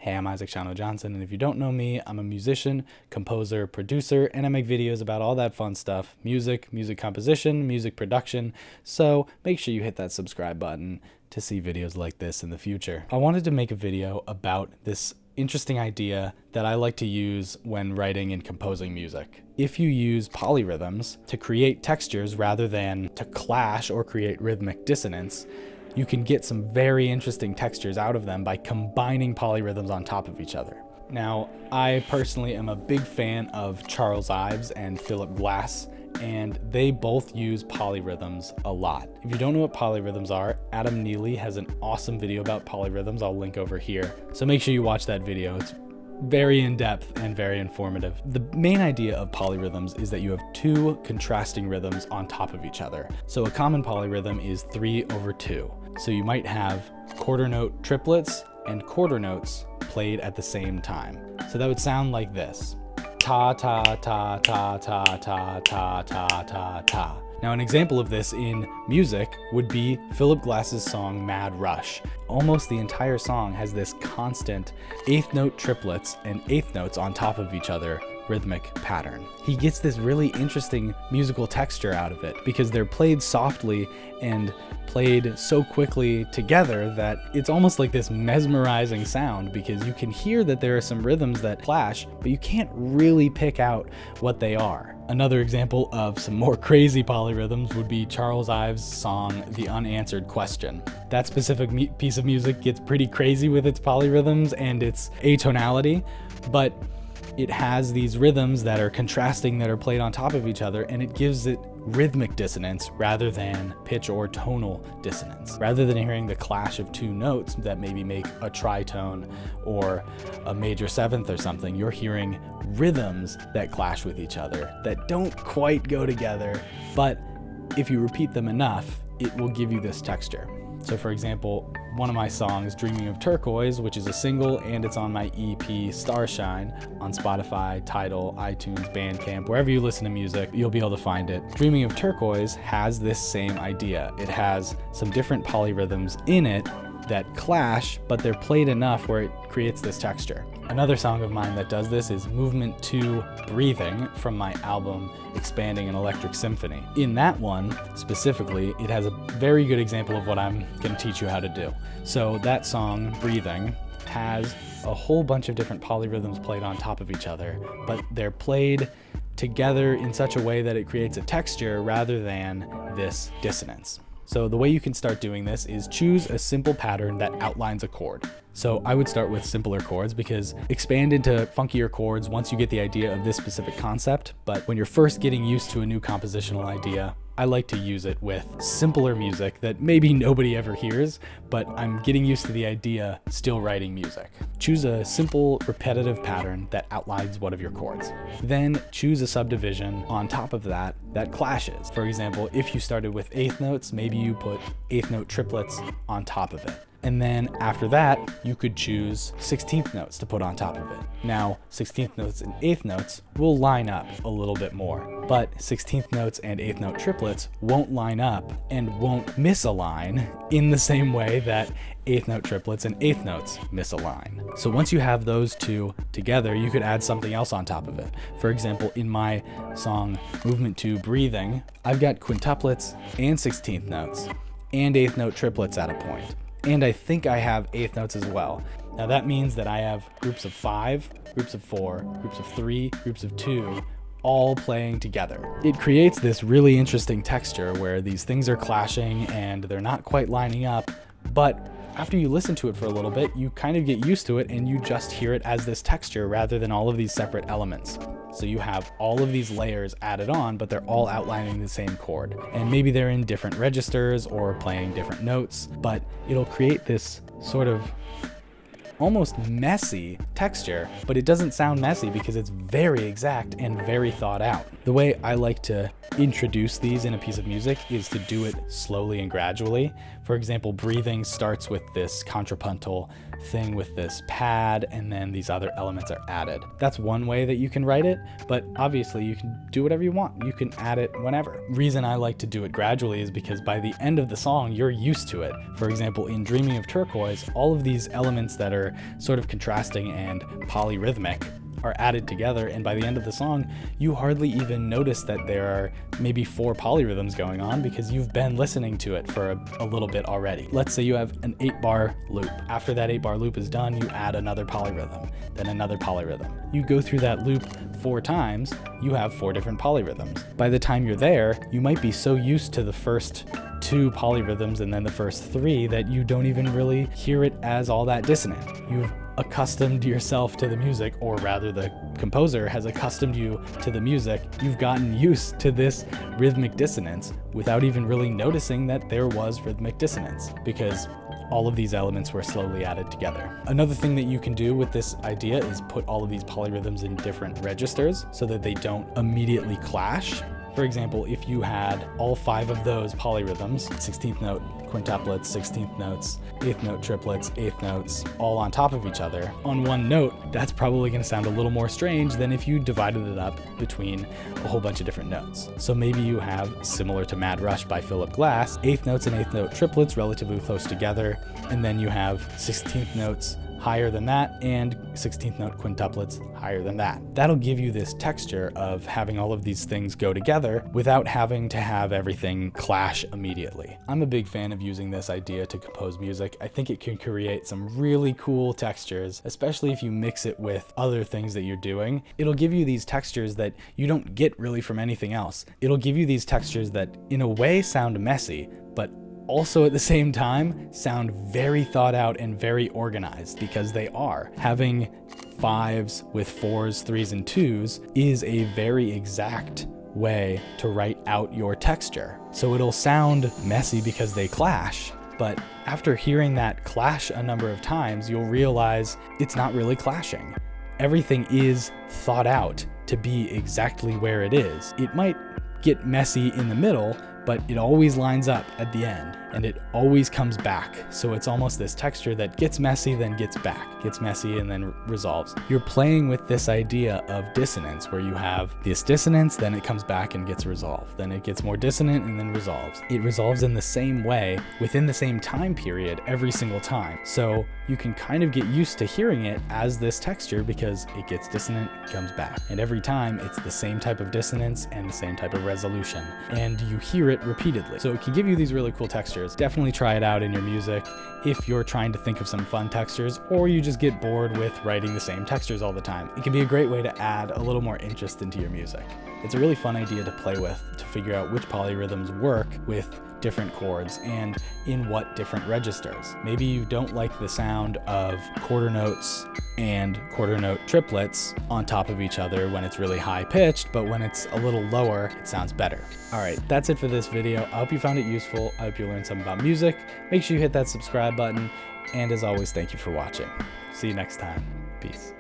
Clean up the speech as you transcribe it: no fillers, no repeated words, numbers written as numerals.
Hey, I'm Isaac Schanno Johnson, and if you don't know me, I'm a musician, composer, producer, and I make videos about all that fun stuff: music, music composition, music production. So make sure you hit that subscribe button to see videos like this in the future. I wanted to make a video about this interesting idea that I like to use when writing and composing music. If you use polyrhythms to create textures rather than to clash or create rhythmic dissonance, you can get some very interesting textures out of them by combining polyrhythms on top of each other. Now, I personally am a big fan of Charles Ives and Philip Glass, and they both use polyrhythms a lot. If you don't know what polyrhythms are, Adam Neely has an awesome video about polyrhythms I'll link over here. So make sure you watch that video. It's very in-depth and very informative. The main idea of polyrhythms is that you have two contrasting rhythms on top of each other. So a common polyrhythm is 3/2. So you might have quarter note triplets and quarter notes played at the same time. So that would sound like this: ta ta ta ta ta ta ta ta ta ta. Now, an example of this in music would be Philip Glass's song Mad Rush. Almost the entire song has this constant eighth note triplets and eighth notes on top of each other rhythmic pattern. He gets this really interesting musical texture out of it because they're played softly and played so quickly together that it's almost like this mesmerizing sound, because you can hear that there are some rhythms that clash, but you can't really pick out what they are. Another example of some more crazy polyrhythms would be Charles Ives' song The Unanswered Question. That specific piece of music gets pretty crazy with its polyrhythms and its atonality, but it has these rhythms that are contrasting, that are played on top of each other, and it gives it rhythmic dissonance rather than pitch or tonal dissonance. Rather than hearing the clash of two notes that maybe make a tritone or a major seventh or something, you're hearing rhythms that clash with each other that don't quite go together, but if you repeat them enough, it will give you this texture. So for example, one of my songs, Dreaming of Turquoise, which is a single and it's on my EP Starshine on Spotify, Tidal, iTunes, Bandcamp, wherever you listen to music, you'll be able to find it. Dreaming of Turquoise has this same idea. It has some different polyrhythms in it that clash, but they're played enough where it creates this texture. Another song of mine that does this is Movement 2 Breathing from my album Expanding an Electric Symphony. In that one specifically, it has a very good example of what I'm going to teach you how to do. So that song, Breathing, has a whole bunch of different polyrhythms played on top of each other, but they're played together in such a way that it creates a texture rather than this dissonance. So the way you can start doing this is choose a simple pattern that outlines a chord. So I would start with simpler chords, because expand into funkier chords once you get the idea of this specific concept. But when you're first getting used to a new compositional idea, I like to use it with simpler music that maybe nobody ever hears, but I'm getting used to the idea still writing music. Choose a simple, repetitive pattern that outlines one of your chords. Then choose a subdivision on top of that that clashes. For example, if you started with eighth notes, maybe you put eighth note triplets on top of it. And then after that, you could choose 16th notes to put on top of it. Now, 16th notes and 8th notes will line up a little bit more, but 16th notes and 8th note triplets won't line up and won't misalign in the same way that 8th note triplets and 8th notes misalign. So once you have those two together, you could add something else on top of it. For example, in my song Movement 2 Breathing, I've got quintuplets and 16th notes and 8th note triplets at a point. And I think I have 8th notes as well. Now that means that I have groups of 5, groups of 4, groups of 3, groups of 2, all playing together. It creates this really interesting texture where these things are clashing and they're not quite lining up, but after you listen to it for a little bit, you kind of get used to it and you just hear it as this texture rather than all of these separate elements. So you have all of these layers added on, but they're all outlining the same chord. And maybe they're in different registers or playing different notes, but it'll create this sort of almost messy texture, but it doesn't sound messy because it's very exact and very thought out. The way I like to introduce these in a piece of music is to do it slowly and gradually. For example, Breathing starts with this contrapuntal thing with this pad, and then these other elements are added. That's one way that you can write it, but obviously you can do whatever you want. You can add it whenever. Reason I like to do it gradually is because by the end of the song, you're used to it. For example, in Dreaming of Turquoise, all of these elements that are sort of contrasting and polyrhythmic are added together, and by the end of the song, you hardly even notice that there are maybe 4 polyrhythms going on because you've been listening to it for a little bit already. Let's say you have an 8-bar loop. After that 8-bar loop is done, you add another polyrhythm, then another polyrhythm. You go through that loop 4 times, you have 4 different polyrhythms. By the time you're there, you might be so used to the first 2 polyrhythms and then the first 3 that you don't even really hear it as all that dissonant. You've accustomed yourself to the music, or rather the composer has accustomed you to the music. You've gotten used to this rhythmic dissonance without even really noticing that there was rhythmic dissonance, because all of these elements were slowly added together. Another thing that you can do with this idea is put all of these polyrhythms in different registers so that they don't immediately clash. For example, if you had all 5 of those polyrhythms, 16th note quintuplets, 16th notes, 8th note triplets, 8th notes, all on top of each other on one note, that's probably going to sound a little more strange than if you divided it up between a whole bunch of different notes. So maybe you have, similar to Mad Rush by Philip Glass, 8th notes and 8th note triplets relatively close together, and then you have 16th notes higher than that, and 16th note quintuplets higher than that. That'll give you this texture of having all of these things go together without having to have everything clash immediately. I'm a big fan of using this idea to compose music. I think it can create some really cool textures, especially if you mix it with other things that you're doing. It'll give you these textures that you don't get really from anything else. It'll give you these textures that in a way sound messy, but also at the same time sound very thought out and very organized, because they are. Having 5s with 4s, 3s, and 2s is a very exact way to write out your texture. So it'll sound messy because they clash, but after hearing that clash a number of times, you'll realize it's not really clashing. Everything is thought out to be exactly where it is. It might get messy in the middle, but it always lines up at the end, and it always comes back. So it's almost this texture that gets messy, then gets back, gets messy, and then resolves. You're playing with this idea of dissonance, where you have this dissonance, then it comes back and gets resolved. Then it gets more dissonant and then resolves. It resolves in the same way, within the same time period, every single time. So you can kind of get used to hearing it as this texture because it gets dissonant, comes back. And every time it's the same type of dissonance and the same type of resolution. And you hear it repeatedly. So it can give you these really cool textures. Definitely try it out in your music if you're trying to think of some fun textures, or you just get bored with writing the same textures all the time. It can be a great way to add a little more interest into your music. It's a really fun idea to play with, to figure out which polyrhythms work with different chords and in what different registers. Maybe you don't like the sound of quarter notes and quarter note triplets on top of each other when it's really high pitched, but when it's a little lower, it sounds better. All right, that's it for this video. I hope you found it useful. I hope you learned something about music. Make sure you hit that subscribe button. And as always, thank you for watching. See you next time. Peace.